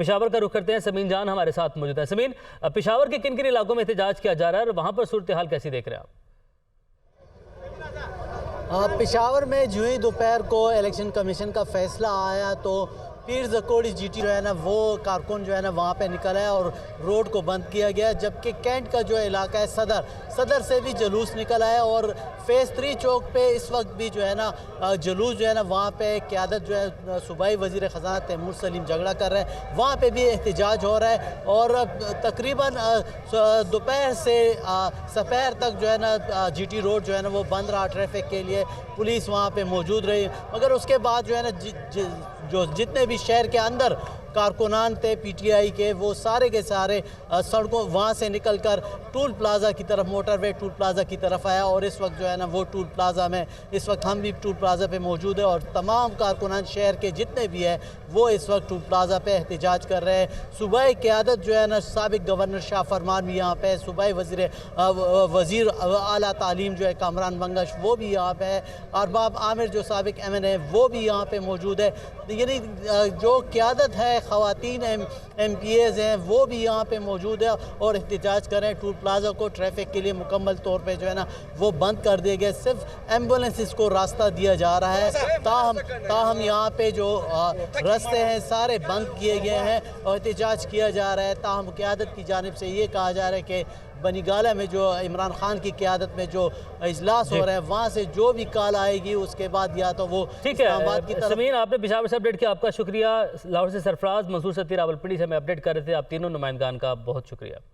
पेशावर का रुख करते हैं। समीन जान हमारे साथ मौजूद है। समीन, पेशावर के किन किन इलाकों में एहतजाज किया जा रहा है और वहाँ पर सूरत हाल कैसी देख रहे हैं आप? पेशावर में जो ही दोपहर को इलेक्शन कमीशन का फैसला आया तो पीर जकोड़ी जीटी जो है ना वो कारकुन जो है ना वहाँ पे निकल आया और रोड को बंद किया गया, जबकि कैंट का जो इलाका है सदर से भी जुलूस निकल आया और फेज़ 3 चौक पे इस वक्त भी जो है ना जुलूस जो है ना वहाँ पे क़यादत जो है सूबाई वज़ीर ख़ज़ाना तैमूर सलीम झगड़ा कर रहे हैं, वहाँ पे भी एहतजाज हो रहा है और तकरीबन दोपहर से दोपहर तक जो है ना जीटी रोड जो है ना वो बंद रहा ट्रैफिक के लिए। पुलिस वहाँ पे मौजूद रही, मगर उसके बाद जो है ना जो जितने भी शहर के अंदर कारकुनान थे पीटीआई के, वो सारे के सारे सड़कों वहाँ से निकलकर टूल प्लाज़ा की तरफ, मोटरवे टूल प्लाज़ा की तरफ आया और इस वक्त जो है ना वो टूल प्लाज़ा में, इस वक्त हम भी टूल प्लाज़ा पे मौजूद है और तमाम कारकुनान शहर के जितने भी है वो इस वक्त टूल प्लाज़ा पे एहतजाज कर रहे हैं। सूबाई क़यादत जो है ना साबिक़ गवर्नर शाह फरमान भी यहाँ पे है, सूबाई वज़ीर आला तालीम जो है कामरान बंगश वो भी यहाँ पे है, अरबाब आमिर जो साबिक़ MN है वो भी यहाँ पे मौजूद है। यानी जो क़यादत है ख़वातीन MPAs हैं वो भी यहाँ पे मौजूद है और एहतजाज कर रहे हैं। टूल प्लाज़ा को ट्रैफिक के लिए मुकम्मल तौर पे जो है ना वो बंद कर दिए गए, सिर्फ एम्बुलेंसेस को रास्ता दिया जा रहा है। ताहम यहाँ पे जो रास्ते हैं सारे बंद किए गए हैं और एहतजाज किया जा रहा है। ताहम क़यादत की जानिब से ये कहा जा रहा है कि बनीगाला में जो इमरान खान की क़यादत में जो इजलास हो रहा है वहाँ से जो भी कॉल आएगी उसके बाद या तो वो ठीक है। समीन, आपने पेशावर से अपडेट किया, आपका शुक्रिया। लाहौर से सरफराज, मंसूर सत्ती, रावलपिंडी से हमें अपडेट कर रहे थे। आप तीनों नुमाइंदगान का बहुत शुक्रिया।